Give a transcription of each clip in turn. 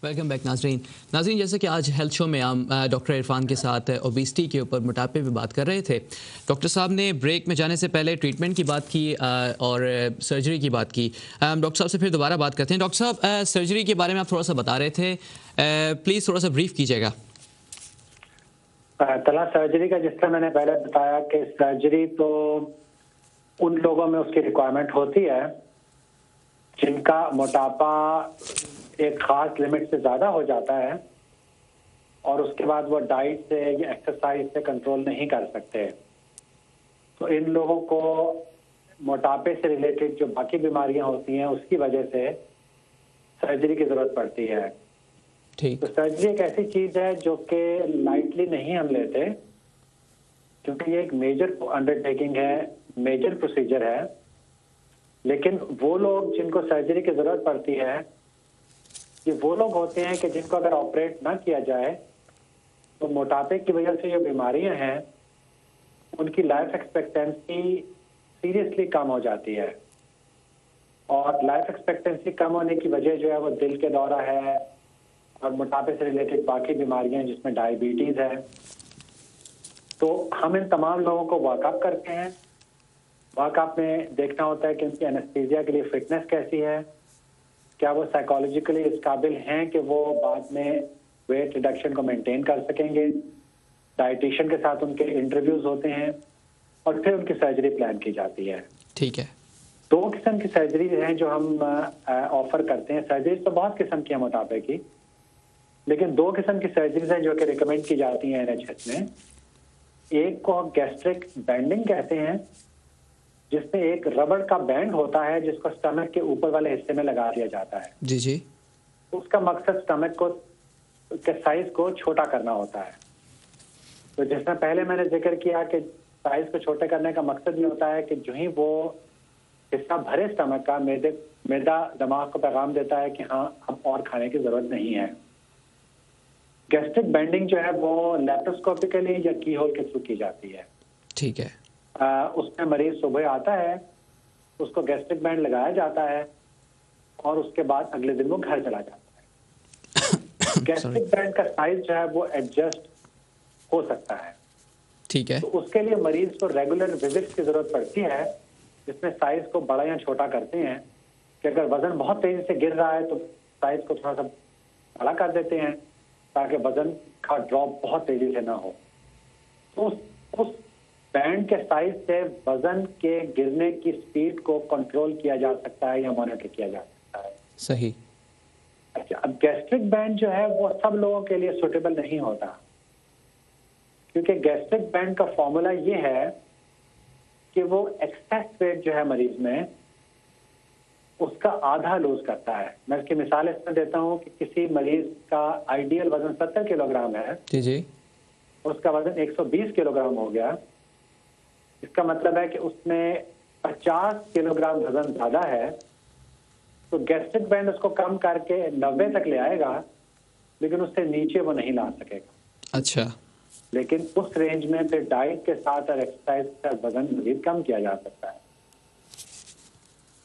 Welcome back नाजरीन। जैसे कि आज हेल्थ शो में हम डॉक्टर इरफान के साथ ओबेसिटी के ऊपर, मोटापे पे बात कर रहे थे। डॉक्टर साहब ने ब्रेक में जाने से पहले ट्रीटमेंट की बात की और सर्जरी की बात की। डॉक्टर साहब से फिर दोबारा बात करते हैं। डॉक्टर साहब, सर्जरी के बारे में आप थोड़ा सा बता रहे थे, प्लीज़ थोड़ा सा ब्रीफ कीजिएगा। तला सर्जरी का जिस तरह मैंने पहले बताया कि सर्जरी तो उन लोगों में उसकी रिक्वायरमेंट होती है जिनका मोटापा एक खास लिमिट से ज्यादा हो जाता है और उसके बाद वो डाइट से या एक्सरसाइज से कंट्रोल नहीं कर सकते। तो इन लोगों को मोटापे से रिलेटेड जो बाकी बीमारियां होती हैं उसकी वजह से सर्जरी की जरूरत पड़ती है। ठीक। तो सर्जरी एक ऐसी चीज है जो कि लाइटली नहीं हम लेते, क्योंकि ये एक मेजर अंडरटेकिंग है, मेजर प्रोसीजर है। लेकिन वो लोग जिनको सर्जरी की जरूरत पड़ती है ये वो लोग होते हैं कि जिनको अगर ऑपरेट ना किया जाए तो मोटापे की वजह से जो बीमारियां हैं उनकी लाइफ एक्सपेक्टेंसी सीरियसली कम हो जाती है। और लाइफ एक्सपेक्टेंसी कम होने की वजह जो है वो दिल के दौरा है और मोटापे से रिलेटेड बाकी बीमारियां जिसमें डायबिटीज है। तो हम इन तमाम लोगों को वर्कअप करते हैं। वर्कअप में देखना होता है कि उनकी एनेस्थीसिया के लिए फिटनेस कैसी है, क्या वो साइकोलॉजिकली इस काबिल हैं कि वो बाद में वेट रिडक्शन को मेंटेन कर सकेंगे। डाइटिशियन के साथ उनके इंटरव्यूज होते हैं और फिर उनकी सर्जरी प्लान की जाती है। ठीक है। 2 किस्म की सर्जरी हैं जो हम ऑफर करते हैं। सर्जरी तो बहुत किस्म की है मोटापे की, लेकिन 2 किस्म की सर्जरीज हैं जो कि रिकमेंड की जाती हैं NHS में। एक को गैस्ट्रिक बैंडिंग कहते हैं, जिसमें एक रबड़ का बैंड होता है जिसको स्टमक के ऊपर वाले हिस्से में लगा दिया जाता है। जी जी। उसका मकसद स्टमक को के साइज को छोटा करना होता है। तो जिसमें पहले मैंने जिक्र किया कि साइज को छोटे करने का मकसद ये होता है कि जो ही वो हिस्सा भरे स्टमक का, मैदा दिमाग को पैगाम देता है कि हाँ अब और खाने की जरूरत नहीं है। गैस्ट्रिक बैंडिंग जो है वो लेप्रोस्कोपिकली या की होल के थ्रू की जाती है। ठीक है। उसमें मरीज सुबह आता है, उसको गैस्ट्रिक बैंड लगाया जाता है और उसके बाद अगले दिन वो घर चला जाता है। गैस्ट्रिक बैंड का साइज जो है वो एडजस्ट हो सकता है। ठीक है। तो उसके लिए मरीज को रेगुलर विजिट्स की जरूरत पड़ती है, जिसमें साइज को बड़ा या छोटा करते हैं कि अगर वजन बहुत तेजी से गिर रहा है तो साइज को थोड़ा सा बड़ा कर देते हैं ताकि वजन का ड्रॉप बहुत तेजी से ना हो। तो उस बैंड के साइज से वजन के गिरने की स्पीड को कंट्रोल किया जा सकता है या मॉनिटर किया जा सकता है। सही। अच्छा, अब गैस्ट्रिक बैंड जो है वो सब लोगों के लिए सुटेबल नहीं होता, क्योंकि गैस्ट्रिक बैंड का फॉर्मूला ये है कि वो एक्सेस वेट जो है मरीज में उसका आधा लूज करता है। मैं इसकी मिसाल इसमें देता हूँ कि किसी मरीज का आइडियल वजन 70 किलोग्राम है, जी जी, उसका वजन 120 किलोग्राम हो गया। इसका मतलब है कि उसमें 50 किलोग्राम वजन ज्यादा है। तो गैस्ट्रिक बैंड उसको कम करके 90 तक ले आएगा, लेकिन उससे नीचे वो नहीं ला सकेगा। अच्छा। लेकिन उस रेंज में फिर डाइट के साथ और एक्सरसाइज का वजन मजीद कम किया जा सकता है।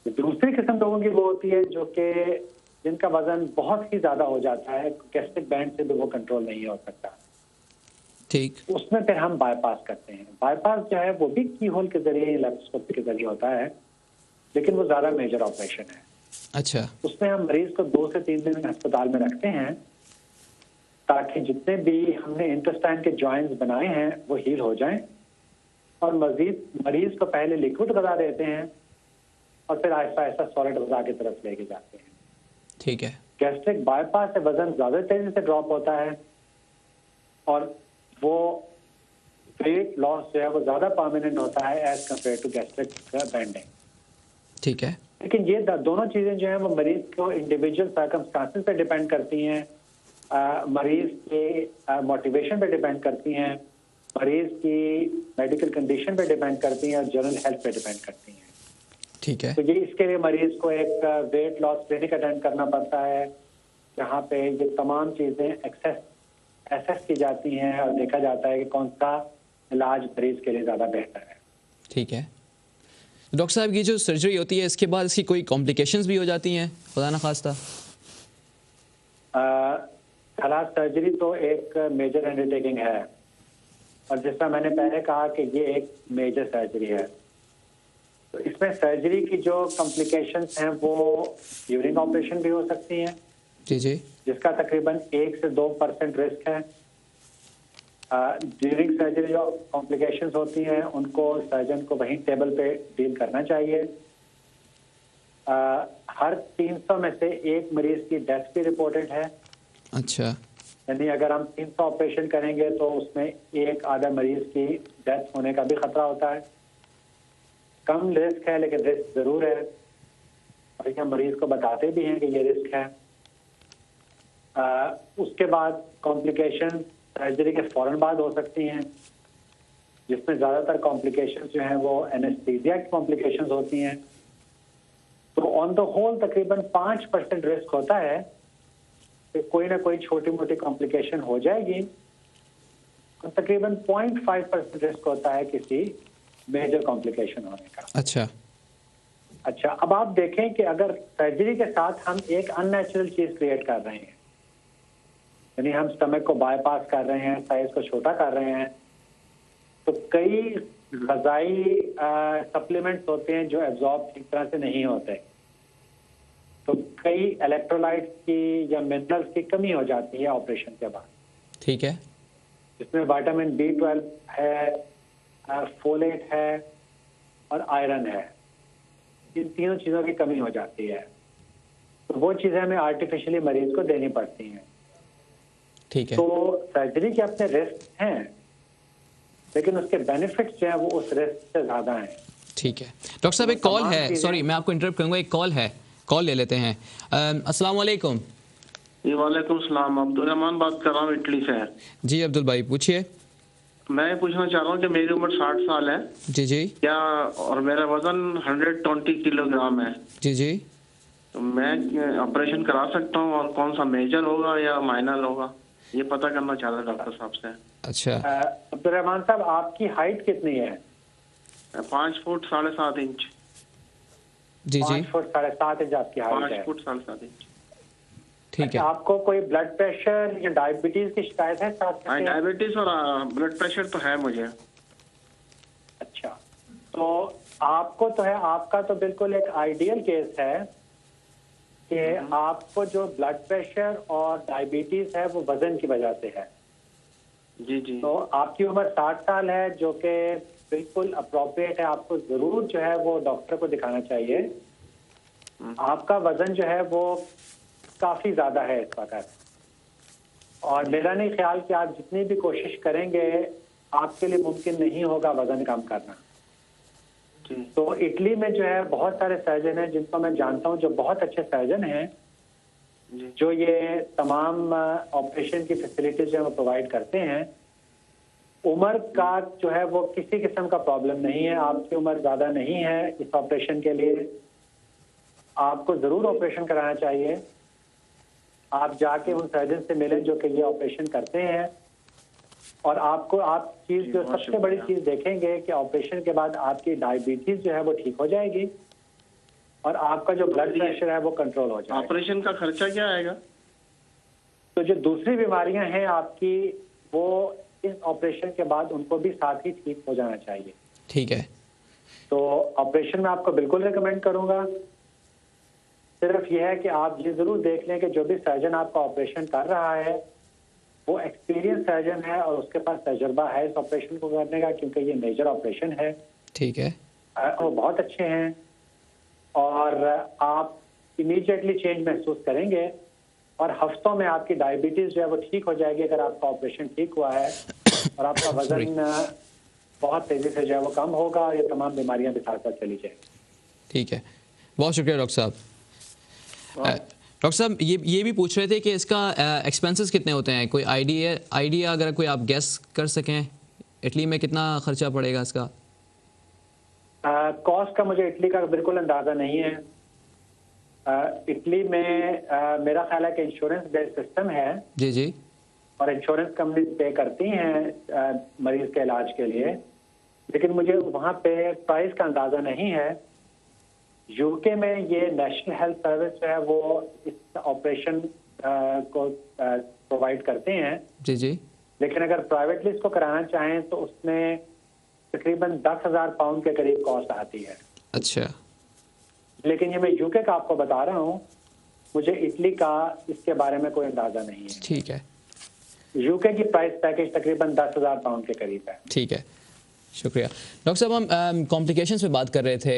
तो दूसरी किस्म लोगों की वो होती है जो कि जिनका वजन बहुत ही ज्यादा हो जाता है, गैस्ट्रिक बैंड से भी वो कंट्रोल नहीं हो सकता। ठीक। उसमें फिर हम बाईपास करते हैं। बाईपास जो है वो भी की होल के जरिए, लेप्रोस्कोपी के जरिए होता है, लेकिन वो ज्यादा मेजर ऑपरेशन है। अच्छा। उसमें हम मरीज को 2 से 3 दिन अस्पताल में रखते हैं ताकि जितने भी हमने इंटेस्टाइन के जॉइंट्स बनाए हैं वो हील हो जाएं, और मजीद मरीज को पहले लिक्विड गज़ा देते हैं और फिर आहिस्ता आहिस्ता सॉलिड गज़ा की तरफ लेके जाते हैं। ठीक है। गैस्ट्रिक बाईपास से वजन ज्यादा तेजी से ड्रॉप होता है और वो वेट लॉस जो है वो ज्यादा परमानेंट होता है as compared to gastric banding. ठीक है। लेकिन ये दोनों चीजें जो है वो मरीज को इंडिविजुअल सर्कमस्टांसेस पे डिपेंड करती हैं, मरीज के मोटिवेशन पे डिपेंड करती हैं, मरीज की मेडिकल कंडीशन पे डिपेंड करती हैं और जनरल हेल्थ पे डिपेंड करती हैं। ठीक है। तो ये इसके लिए मरीज को एक वेट लॉस क्लिनिक अटेंड करना पड़ता है, जहाँ पे ये तमाम चीजें एसेस की जाती हैं और देखा जाता है कि कौन सा इलाज मरीज के लिए ज्यादा बेहतर है। ठीक है। डॉक्टर साहब, ये जो सर्जरी होती है इसके बाद इसकी कोई कॉम्प्लिकेशंस भी हो जाती हैं, खुदा न खास्ता? सलाह सर्जरी तो एक मेजर अंडरटेकिंग है, और जिसका मैंने पहले कहा कि ये एक मेजर सर्जरी है। तो इसमें सर्जरी की जो कॉम्प्लिकेशंस हैं वो ड्यूरिंग ऑपरेशन भी हो सकती हैं, जी जी जिसका तकरीबन 1 से 2% रिस्क है। ड्यूरिंग सर्जरी जो कॉम्प्लिकेशंस होती हैं उनको सर्जन को वहीं टेबल पे डील करना चाहिए। हर 300 में से एक मरीज की डेथ भी रिपोर्टेड है। अच्छा यानी अगर हम 300 ऑपरेशन करेंगे तो उसमें एक आधा मरीज की डेथ होने का भी खतरा होता है। कम रिस्क है लेकिन रिस्क जरूर है, और हम मरीज को बताते भी हैं कि ये रिस्क है। उसके बाद कॉम्प्लिकेशन सर्जरी के फौरन बाद हो सकती हैं, जिसमें ज्यादातर कॉम्प्लिकेशंस जो हैं वो एनेस्थीसिया की कॉम्प्लिकेशंस होती हैं। तो ऑन द होल तकरीबन 5% रिस्क होता है कि कोई ना कोई छोटी मोटी कॉम्प्लिकेशन हो जाएगी, और तकरीबन 0.5% रिस्क होता है किसी मेजर कॉम्प्लिकेशन होने का। अच्छा, अब आप देखें कि अगर सर्जरी के साथ हम एक अननेचुरल चीज क्रिएट कर रहे हैं, यानी हम स्टमक को बाईपास कर रहे हैं, साइज को छोटा कर रहे हैं, तो कई ग़िज़ाई सप्लीमेंट्स होते हैं जो एब्जॉर्ब ठीक तरह से नहीं होते। तो कई इलेक्ट्रोलाइट्स की या मिनरल्स की कमी हो जाती है ऑपरेशन के बाद। ठीक है। जिसमें विटामिन B12 है, फोलेट है और आयरन है। इन तीनों चीज़ों की कमी हो जाती है, तो वो चीज़ें हमें आर्टिफिशियली मरीज को देनी पड़ती हैं। ठीक है। तो सर्जरी के अपने रिस्क हैं, लेकिन उसके बेनिफिट्स जो हैं वो उस रिस्क से ज़्यादा हैं। ठीक है डॉक्टर साहब, एक कॉल है, सॉरी मैं आपको इंटरप्ट करूंगा, एक कॉल है, कॉल ले लेते हैं। अस्सलाम वालेकुम। जी वालेकुम सलाम, अब्दुल रहमान बात कर रहा हूँ इटली से। जी अब्दुल भाई पूछिए। मैं पूछना चाह रहा हूँ कि मेरी उम्र 60 साल है। जी जी क्या, और मेरा वजन 120 किलोग्राम है। जी जी तो मैं ऑपरेशन करा सकता हूँ, और कौन सा मेजर होगा या माइनर होगा, ये पता करना चाह रहा डॉक्टर साहब से। अच्छा अब्दुल रहमान साहब, आपकी हाइट कितनी है? 5 फुट 7.5 इंच। जी जी 5 फुट 7.5 इंच आपकी हाइट 5 है। Foot 7.5 inch. ठीक है। आपको कोई ब्लड प्रेशर या डायबिटीज की शिकायत है साथ हाँ, में? डायबिटीज और ब्लड प्रेशर तो है मुझे। अच्छा, तो आपको तो है, आपका तो बिल्कुल एक आइडियल केस है कि आपको जो ब्लड प्रेशर और डायबिटीज है वो वजन की वजह से है। जी जी। तो आपकी उम्र 60 साल है, जो कि बिल्कुल अप्रोप्रिएट है। आपको जरूर जो है वो डॉक्टर को दिखाना चाहिए। आपका वजन जो है वो काफी ज्यादा है इस वक्त, और मेरा नहीं ख्याल कि आप जितनी भी कोशिश करेंगे आपके लिए मुमकिन नहीं होगा वजन कम करना। तो इटली में जो है बहुत सारे सर्जन हैं जिनको मैं जानता हूं, जो बहुत अच्छे सर्जन हैं, जो ये तमाम ऑपरेशन की फैसिलिटीज जो है वो प्रोवाइड करते हैं। उम्र का जो है वो किसी किस्म का प्रॉब्लम नहीं है। आपकी उम्र ज्यादा नहीं है इस ऑपरेशन के लिए। आपको जरूर ऑपरेशन कराना चाहिए। आप जाके उन सर्जन से मिलें जो कि ये ऑपरेशन करते हैं, और आपको आप चीज जो सबसे बड़ी चीज देखेंगे कि ऑपरेशन के बाद आपकी डायबिटीज जो है वो ठीक हो जाएगी, और आपका जो ब्लड प्रेशर है वो कंट्रोल हो जाएगा। ऑपरेशन का खर्चा क्या आएगा? तो जो दूसरी बीमारियां हैं आपकी, वो इस ऑपरेशन के बाद उनको भी साथ ही ठीक हो जाना चाहिए। ठीक है। तो ऑपरेशन में आपको बिल्कुल रिकमेंड करूंगा। सिर्फ यह है कि आप ये जरूर देख लें कि जो भी सर्जन आपका ऑपरेशन कर रहा है वो एक्सपीरियंस सर्जन है और उसके पास तजुर्बा है इस ऑपरेशन को करने का, क्योंकि ये मेजर ऑपरेशन है। ठीक है। वो बहुत अच्छे हैं, और आप इमीडिएटली चेंज महसूस करेंगे, और हफ्तों में आपकी डायबिटीज जो है वो ठीक हो जाएगी अगर आपका ऑपरेशन ठीक हुआ है, और आपका वजन बहुत तेजी से जो है वो कम होगा, और ये तमाम बीमारियां भी साथ साथ चली जाएंगी। ठीक है, बहुत शुक्रिया डॉक्टर साहब। डॉक्टर साहब ये भी पूछ रहे थे कि इसका एक्सपेंसेस कितने होते हैं, कोई आइडिया अगर कोई आप गेस कर सकें, इटली में कितना खर्चा पड़ेगा इसका? कॉस्ट का मुझे इटली का बिल्कुल अंदाजा नहीं है। इटली में मेरा ख्याल है कि इंश्योरेंस बेस्ड सिस्टम है। जी जी। और इंश्योरेंस कंपनी पे करती हैं मरीज के इलाज के लिए, लेकिन मुझे वहाँ पे प्राइस का अंदाजा नहीं है। यूके में ये नेशनल हेल्थ सर्विस जो है वो इस ऑपरेशन को प्रोवाइड करते हैं, जी जी। लेकिन अगर प्राइवेटली इसको कराना चाहें तो उसमें तकरीबन 10,000 पाउंड के करीब कॉस्ट आती है। अच्छा। लेकिन ये मैं यूके का आपको बता रहा हूँ, मुझे इटली का इसके बारे में कोई अंदाजा नहीं है। ठीक है। यूके की प्राइस पैकेज तकरीबन 10,000 पाउंड के करीब है। ठीक है, शुक्रिया। डॉक्टर साहब, हम कॉम्प्लिकेशंस पे बात कर रहे थे,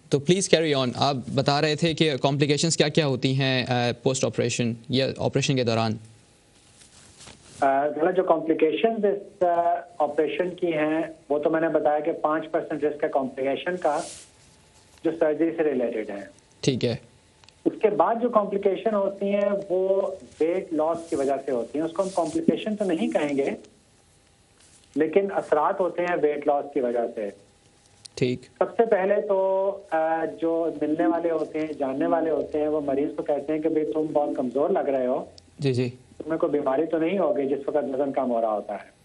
तो प्लीज़ कैरी ऑन। आप बता रहे थे कि कॉम्प्लिकेशंस क्या क्या होती हैं पोस्ट ऑपरेशन या ऑपरेशन के दौरान। जो कॉम्प्लिकेशंस इस ऑपरेशन की हैं वो तो मैंने बताया कि 5% रिस्क है कॉम्प्लिकेशन का, जो सर्जरी से रिलेटेड है। ठीक है। उसके बाद जो कॉम्प्लिकेशन होती हैं वो वेट लॉस की वजह से होती हैं। उसको हम कॉम्प्लिकेशन तो नहीं कहेंगे, लेकिन असरात होते हैं वेट लॉस की वजह से। ठीक। सबसे पहले तो जो मिलने वाले होते हैं, जानने वाले होते हैं, वो मरीज को कहते हैं कि भाई तुम बहुत कमजोर लग रहे हो, जी जी। तुम्हें कोई बीमारी तो नहीं होगी जिस वक्त वजन कम हो रहा होता है।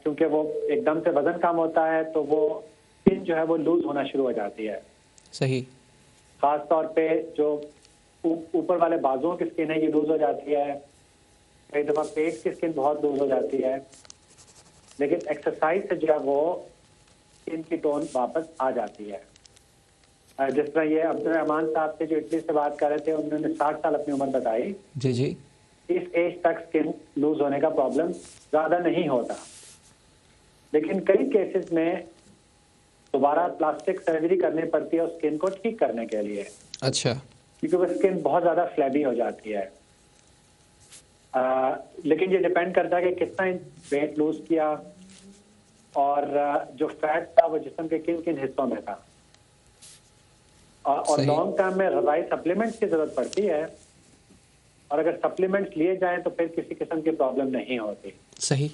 क्योंकि वो एकदम से वजन कम होता है तो वो स्किन जो है वो लूज होना शुरू हो जाती है। सही। खास तौर पे जो ऊपर वाले बाजुओं की स्किन है ये लूज हो जाती है, कई दफा पेट की स्किन बहुत लूज हो जाती है। लेकिन एक्सरसाइज से जो है वो स्किन की टोन वापस आ जाती है। जिस तरह ये अब्दुल रहमान साहब थे जो इटली से बात कर रहे थे, उन्होंने 60 साल अपनी उम्र बताई। जी जी। इस एज तक स्किन लूज होने का प्रॉब्लम ज्यादा नहीं होता, लेकिन कई केसेस में दोबारा प्लास्टिक सर्जरी करनी पड़ती है उस स्किन को ठीक करने के लिए। अच्छा। क्योंकि वो स्किन बहुत ज्यादा फ्लैबी हो जाती है। लेकिन ये डिपेंड करता है कि कितना वेट लूज किया और जो फैट था वो जिस्म के किन किन हिस्सों में था। और लॉन्ग टर्म में गज़ाई सप्लीमेंट्स की जरूरत पड़ती है, और अगर सप्लीमेंट्स लिए जाएं तो फिर किसी किस्म की प्रॉब्लम नहीं होती। सही।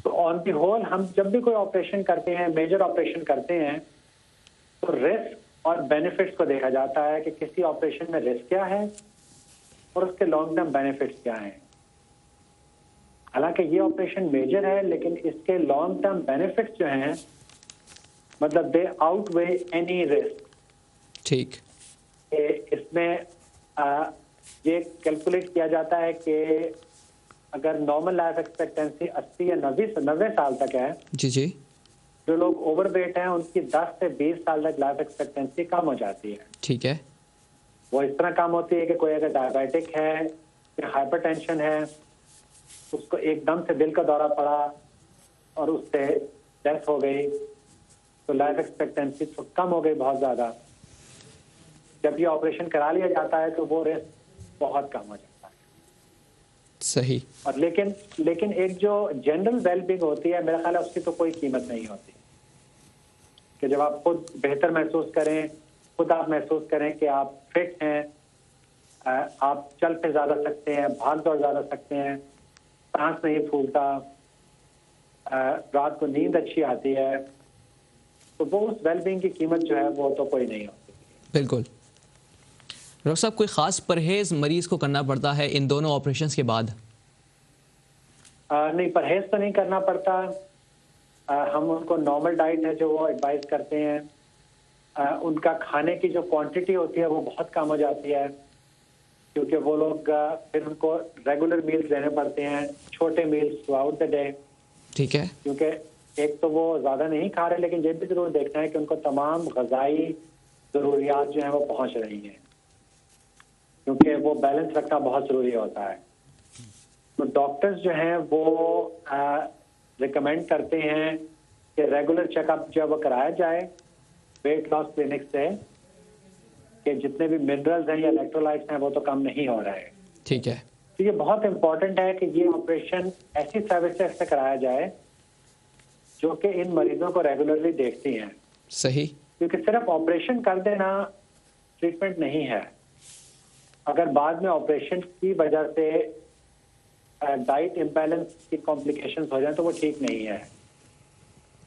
तो ऑन दी होल हम जब भी कोई ऑपरेशन करते हैं, मेजर ऑपरेशन करते हैं, तो रिस्क और बेनिफिट्स को देखा जाता है कि किसी ऑपरेशन में रिस्क क्या है और उसके लॉन्ग टर्म बेनिफिट्स क्या हैं। हालांकि ये ऑपरेशन मेजर है, लेकिन इसके लॉन्ग टर्म बेनिफिट्स जो हैं, मतलब दे आउटवे एनी रिस्क। ठीक। इसमें ये कैलकुलेट किया जाता है कि अगर नॉर्मल लाइफ एक्सपेक्टेंसी 80 या 90 साल तक है, जी जी। जो लोग ओवरवेट हैं उनकी 10 से 20 साल तक लाइफ एक्सपेक्टेंसी कम हो जाती है। ठीक है। वो इस तरह कम होती है कि कोई अगर डायबिटिक है या हाइपरटेंशन है, उसको एकदम से दिल का दौरा पड़ा और उससे डेथ हो गई, तो लाइफ एक्सपेक्टेंसी तो कम हो गई बहुत ज्यादा। जब ये ऑपरेशन करा लिया जाता है तो वो रिस्क बहुत कम हो जाता है। सही। और लेकिन एक जो जनरल वेलबींग होती है, मेरा ख्याल है उसकी तो कोई कीमत नहीं होती। कि जब आप खुद बेहतर महसूस करें, खुद आप महसूस करें कि आप फिट हैं, आप चल फिर ज्यादा सकते हैं, भाग दौड़ ज्यादा सकते हैं, सांस नहीं फूलता, रात को नींद अच्छी आती है, तो वो उस वेलबींग की कीमत जो है वो तो कोई नहीं होती। बिल्कुल। डॉक्टर साहब, कोई ख़ास परहेज़ मरीज़ को करना पड़ता है इन दोनों ऑपरेशंस के बाद? नहीं, परहेज तो नहीं करना पड़ता। हम उनको नॉर्मल डाइट है जो वो एडवाइस करते हैं। उनका खाने की जो क्वांटिटी होती है वो बहुत कम हो जाती है, क्योंकि वो लोग फिर उनको रेगुलर मील्स देने पड़ते हैं, छोटे meals through out the day. ठीक है। क्योंकि एक तो वो ज़्यादा नहीं खा रहे, लेकिन ये भी जरूर देखना है कि उनको तमाम गज़ाई ज़रूरियात जो हैं वो पहुँच रही हैं, क्योंकि वो बैलेंस रखना बहुत ज़रूरी होता है। तो डॉक्टर्स जो हैं वो रिकमेंड करते हैं कि रेगुलर चेकअप जो है वो कराया जाए वेट लॉस क्लिनिक से, कि जितने भी मिनरल्स हैं या इलेक्ट्रोलाइट्स हैं वो तो कम नहीं हो रहे हैं। ठीक है। तो ये बहुत इंपॉर्टेंट है कि ये ऑपरेशन ऐसी सर्विसेज से कराया जाए जो कि इन मरीजों को रेगुलरली देखती हैं। सही। क्योंकि सिर्फ ऑपरेशन कर देना ट्रीटमेंट नहीं है। अगर बाद में ऑपरेशन की वजह से डाइट इम्बैलेंस की कॉम्प्लिकेशंस हो जाए तो वो ठीक नहीं है।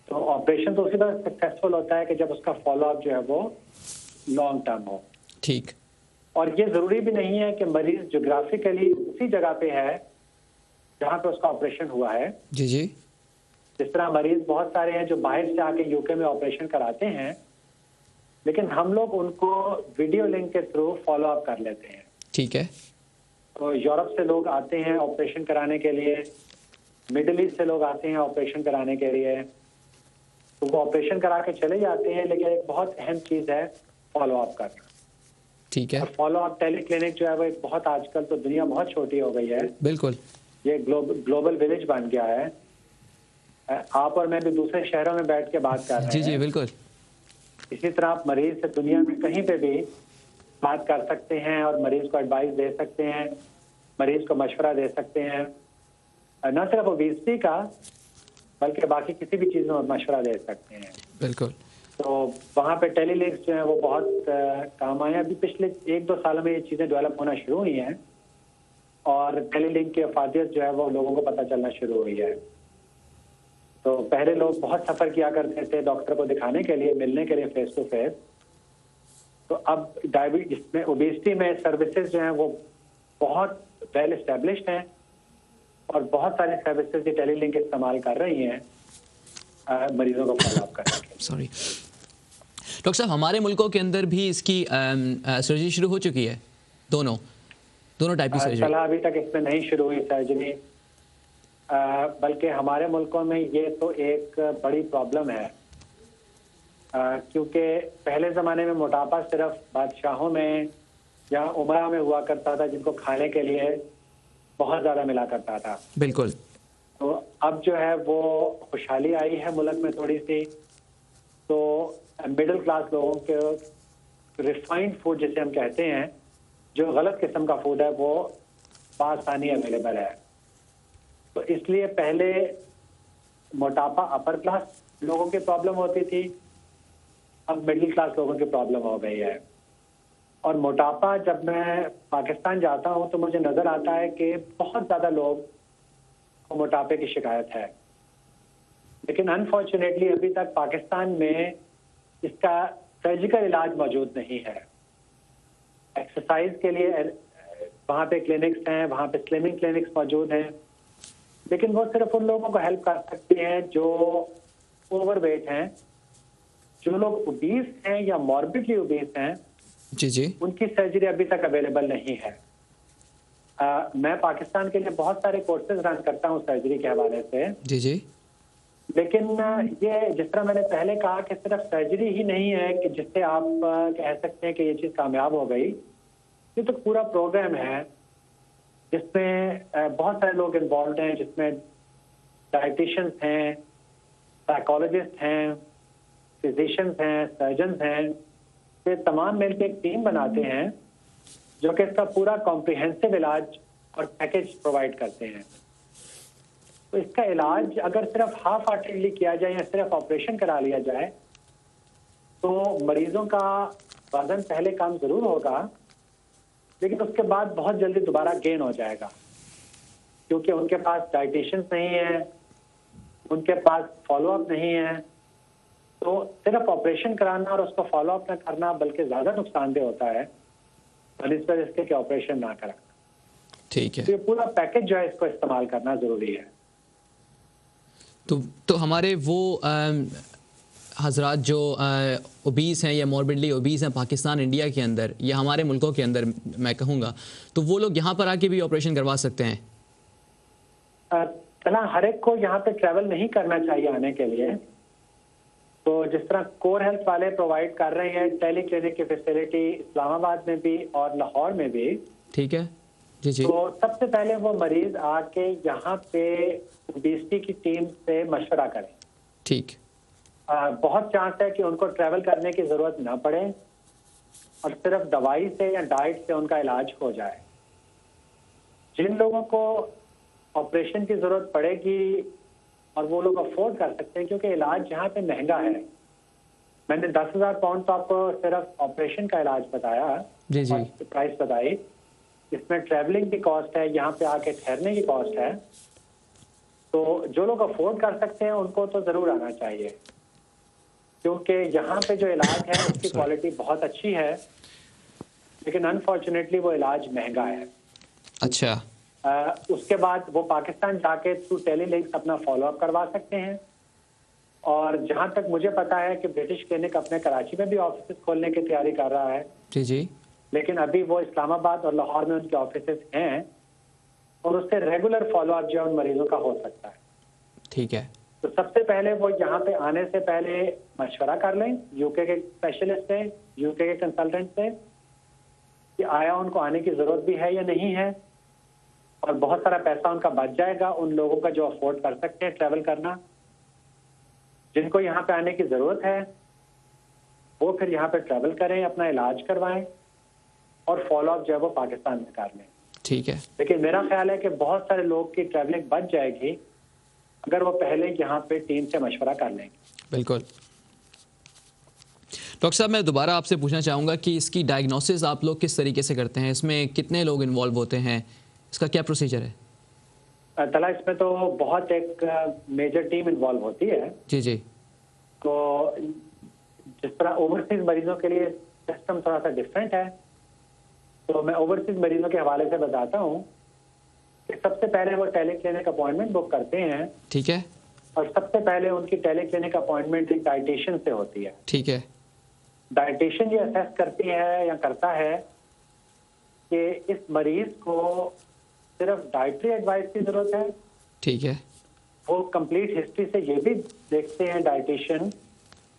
तो ऑपरेशन तो उसी तरह सक्सेसफुल होता है कि जब उसका फॉलोअप जो है वो लॉन्ग टर्म हो। ठीक। और ये जरूरी भी नहीं है कि मरीज जोग्राफिकली उसी जगह पे है जहाँ पे उसका ऑपरेशन हुआ है। जी जी। जिस तरह मरीज बहुत सारे हैं जो बाहर से आके यूके में ऑपरेशन कराते हैं, लेकिन हम लोग उनको वीडियो लिंक के थ्रू फॉलो अप कर लेते हैं। ठीक है। तो यूरोप से लोग आते हैं ऑपरेशन कराने के लिए, मिडिल ईस्ट से लोग आते हैं ऑपरेशन कराने के लिए, तो वो ऑपरेशन करा के चले जाते हैं, लेकिन एक बहुत अहम चीज़ है फॉलो अप करना। ठीक है। और फॉलो अप टेली क्लिनिक जो है वो एक बहुत, आजकल तो दुनिया बहुत छोटी हो गई है, बिल्कुल। ये ग्लोबल विलेज बन गया है। आप और मैं भी दूसरे शहरों में बैठ के बात कर रहे जी जी हैं, बिल्कुल। इसी तरह आप मरीज से दुनिया में कहीं पे भी बात कर सकते हैं और मरीज को एडवाइस दे सकते हैं, मरीज को मशवरा दे सकते हैं, न सिर्फ ओबेसिटी का बल्कि बाकी किसी भी चीज़ में मशवरा दे सकते हैं। बिल्कुल। तो वहाँ पे टेलीलिंक्स जो है वो बहुत काम आए। अभी पिछले 1-2 सालों में ये चीज़ें डेवलप होना शुरू हुई हैं और टेलीलिंक की अफादियत जो है वो लोगों को पता चलना शुरू हुई है। तो पहले लोग बहुत सफ़र किया करते थे डॉक्टर को दिखाने के लिए, मिलने के लिए फेस टू फेस। तो अब डायबिटीज में, ओबेसिटी में सर्विसेज जो हैं वो बहुत वेल एस्टेब्लिश्ड हैं और बहुत सारी सर्विसेज ये टेलीलिंक इस्तेमाल कर रही हैं मरीजों को फॉलो अप करने के लिए। सॉरी डॉक्टर साहब, हमारे मुल्कों के अंदर भी इसकी सर्जरी शुरू हो चुकी है, दोनों टाइप की सर्जरी? सलाह अभी तक इसमें नहीं शुरू हुई सर्जरी, बल्कि हमारे मुल्कों में ये तो एक बड़ी प्रॉब्लम है, क्योंकि पहले ज़माने में मोटापा सिर्फ बादशाहों में या उमरा में हुआ करता था, जिनको खाने के लिए बहुत ज़्यादा मिला करता था। बिल्कुल। तो अब जो है वो खुशहाली आई है मुल्क में थोड़ी सी, तो मिडिल क्लास लोगों के रिफाइंड फूड जिसे हम कहते हैं, जो गलत किस्म का फूड है, वो आसानी अवेलेबल है। तो इसलिए पहले मोटापा अपर क्लास लोगों की प्रॉब्लम होती थी, अब मिडिल क्लास लोगों की प्रॉब्लम हो गई है। और मोटापा, जब मैं पाकिस्तान जाता हूं तो मुझे नजर आता है कि बहुत ज्यादा लोग को मोटापे की शिकायत है, लेकिन अनफॉर्चुनेटली अभी तक पाकिस्तान में इसका सर्जिकल इलाज मौजूद नहीं है। एक्सरसाइज के लिए वहाँ पे क्लिनिक्स हैं, वहाँ पे स्लिमिंग क्लिनिक्स मौजूद हैं, लेकिन वो सिर्फ उन लोगों को हेल्प कर सकते हैं जो ओवरवेट हैं। जो लोग ओबीस हैं या मॉर्बिडली ओबीस हैं, जी जी, उनकी सर्जरी अभी तक अवेलेबल नहीं है। मैं पाकिस्तान के लिए बहुत सारे कोर्सेज रन करता हूँ सर्जरी के हवाले से। जी जी, लेकिन ये जिस तरह मैंने पहले कहा कि सिर्फ सर्जरी ही नहीं है कि जिससे आप कह सकते हैं कि ये चीज़ कामयाब हो गई। ये तो पूरा प्रोग्राम है जिसमें बहुत सारे लोग इन्वॉल्व हैं, जिसमें डाइटिशियंस हैं, साइकोलॉजिस्ट हैं, फिजिशियंस हैं, सर्जन्स हैं। ये तमाम मिलकर एक टीम बनाते हैं जो कि इसका पूरा कॉम्प्रिहेंसिव इलाज और पैकेज प्रोवाइड करते हैं। तो इसका इलाज अगर सिर्फ हाफ हार्टेडली किया जाए या सिर्फ ऑपरेशन करा लिया जाए तो मरीजों का वजन पहले कम जरूर होगा, लेकिन उसके बाद बहुत जल्दी दोबारा गेन हो जाएगा, क्योंकि उनके पास डाइटिशियंस नहीं है, उनके पास फॉलोअप नहीं है। तो सिर्फ ऑपरेशन कराना और उसको फॉलोअप न करना बल्कि ज्यादा नुकसानदेह होता है बनिस्बत इसके कि ऑपरेशन ना कराना। ठीक है। तो ये पूरा पैकेज जो है इसको इस्तेमाल करना जरूरी है। तो हमारे वो हजरात जो ओबीस हैं या मॉर्बिडली ओबीस हैं पाकिस्तान, इंडिया के अंदर या हमारे मुल्कों के अंदर मैं कहूँगा, तो वो लोग यहाँ पर आके भी ऑपरेशन करवा सकते हैं? तना हर एक को यहाँ पे ट्रैवल नहीं करना चाहिए आने के लिए। तो जिस तरह कोर हेल्थ वाले प्रोवाइड कर रहे हैं टेली क्लिनिक की फैसिलिटी इस्लामाबाद में भी और लाहौर में भी, ठीक है जी जी, तो सबसे पहले वो मरीज आके यहाँ पे ओबेसिटी की टीम से मशवरा करें। ठीक। बहुत चांस है कि उनको ट्रैवल करने की जरूरत ना पड़े और सिर्फ दवाई से या डाइट से उनका इलाज हो जाए। जिन लोगों को ऑपरेशन की जरूरत पड़ेगी और वो लोग अफोर्ड कर सकते हैं, क्योंकि इलाज यहाँ पे महंगा है। मैंने 10,000 पाउंड तो आपको सिर्फ ऑपरेशन का इलाज बताया, जी जी, प्राइस बताई। इसमें ट्रैवलिंग की कॉस्ट है, यहाँ पे आके ठहरने की कॉस्ट है। तो जो लोग अफोर्ड कर सकते हैं उनको तो जरूर आना चाहिए, क्योंकि यहाँ पे जो इलाज है उसकी क्वालिटी बहुत अच्छी है, लेकिन अनफॉर्चुनेटली वो इलाज महंगा है। अच्छा। उसके बाद वो पाकिस्तान जाके थ्रू टेलीलिंक्स अपना फॉलोअप करवा सकते हैं। और जहाँ तक मुझे पता है कि ब्रिटिश क्लिनिक अपने कराची में भी ऑफिस खोलने की तैयारी कर रहा है। जी जी, लेकिन अभी वो इस्लामाबाद और लाहौर में उनके ऑफिस हैं और उससे रेगुलर फॉलोअप जो है उन मरीजों का हो सकता है। ठीक है। तो सबसे पहले वो यहाँ पे आने से पहले मशवरा कर लें यूके के स्पेशलिस्ट से, यूके के कंसल्टेंट से, कि आया उनको आने की जरूरत भी है या नहीं है, और बहुत सारा पैसा उनका बच जाएगा उन लोगों का जो अफोर्ड कर सकते हैं ट्रैवल करना। जिनको यहाँ पे आने की जरूरत है वो फिर यहाँ पे ट्रैवल करें, अपना इलाज करवाएं और फॉलोअप जो है वो पाकिस्तान में कर लें। ठीक है। लेकिन मेरा ख्याल है कि बहुत सारे लोग की ट्रैवलिंग बच जाएगी अगर वो पहले यहाँ पे टीम से मशवरा कर लेंगे। बिल्कुल। डॉक्टर साहब, मैं दोबारा आपसे पूछना चाहूँगा कि इसकी डायग्नोसिस आप लोग किस तरीके से करते हैं, इसमें कितने लोग इन्वॉल्व होते हैं, इसका क्या प्रोसीजर है? तला इसमें तो बहुत एक मेजर टीम इन्वॉल्व होती है। जी जी। तो जिस तरह ओवरसीज मरीजों के लिए सिस्टम थोड़ा सा डिफरेंट है, तो मैं ओवरसीज मरीजों के हवाले से बताता हूँ कि सबसे पहले वो टेलीक्लिनिक अपॉइंटमेंट बुक करते हैं। ठीक है। और सबसे पहले उनकी टेलीक्लिनिक अपॉइंटमेंट एक डाइटिशियन से होती है। ठीक है। डाइटिशियन ये असेस करती है या करता है कि इस मरीज को सिर्फ डाइटरी एडवाइस की जरूरत है। ठीक है। वो कंप्लीट हिस्ट्री से ये भी देखते हैं डाइटिशियन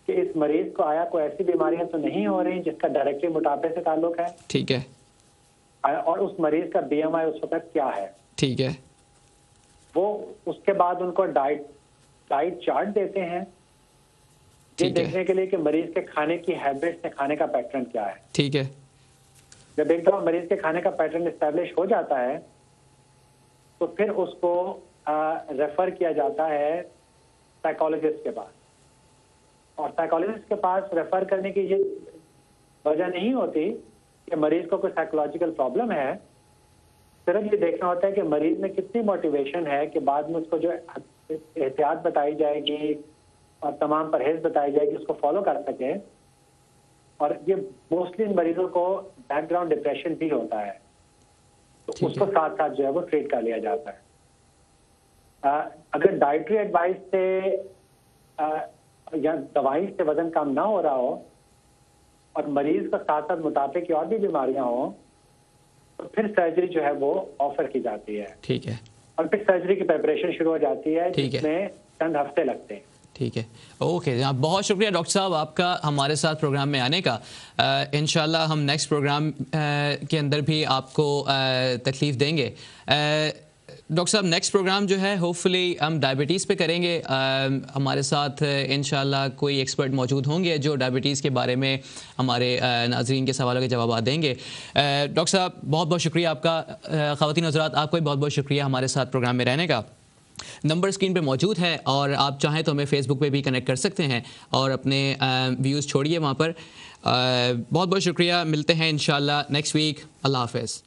कि इस मरीज को आया कोई ऐसी बीमारियां तो नहीं हो रही जिसका डायरेक्टली मोटापे से ताल्लुक है। ठीक है। और उस मरीज का बीएमआई उस वक्त क्या है। ठीक है। वो उसके बाद उनको डाइट चार्ट देते हैं ये देखने के लिए कि मरीज के खाने की हैबिट्स, खाने का पैटर्न क्या है। ठीक है। जब एक दफा मरीज के खाने का पैटर्न एस्टेब्लिश हो जाता है तो फिर उसको रेफर किया जाता है साइकोलॉजिस्ट के पास। और साइकोलॉजिस्ट के पास रेफर करने की ये वजह नहीं होती कि मरीज को कोई साइकोलॉजिकल प्रॉब्लम है, सिर्फ ये देखना होता है कि मरीज में कितनी मोटिवेशन है कि बाद में उसको जो एहतियात बताई जाएगी और तमाम परहेज बताई जाएगी उसको फॉलो कर सके। और ये मोस्टली इन मरीजों को बैकग्राउंड डिप्रेशन भी होता है, तो उसको साथ साथ जो है वो ट्रीट कर लिया जाता है। अगर डाइटरी एडवाइस से या दवाई से वजन कम ना हो रहा हो और मरीज को साथ साथ मोटापे की और भी बीमारियां हो तो फिर सर्जरी जो है वो ऑफर की जाती है। ठीक है। और फिर सर्जरी की प्रिपरेशन शुरू हो जाती है जिसमें चंद हफ्ते लगते हैं। ठीक है। ओके जनाब, बहुत शुक्रिया डॉक्टर साहब आपका हमारे साथ प्रोग्राम में आने का। इंशाल्लाह हम नेक्स्ट प्रोग्राम के अंदर भी आपको तकलीफ़ देंगे। डॉक्टर साहब, नेक्स्ट प्रोग्राम जो है होपफुली हम डायबिटीज़ पे करेंगे। हमारे साथ इंशाल्लाह कोई एक्सपर्ट मौजूद होंगे जो डायबिटीज़ के बारे में हमारे नाज़रीन के सवालों के जवाब देंगे। डॉक्टर साहब बहुत बहुत शुक्रिया आपका। ख़वातीन हज़रात, आपको भी बहुत बहुत शुक्रिया हमारे साथ प्रोग्राम में रहने का। नंबर स्क्रीन पे मौजूद है और आप चाहें तो हमें फेसबुक पे भी कनेक्ट कर सकते हैं और अपने व्यूज़ छोड़िए वहाँ पर। बहुत बहुत शुक्रिया। मिलते हैं इंशाल्लाह नेक्स्ट वीक। अल्लाह हाफ़िज़।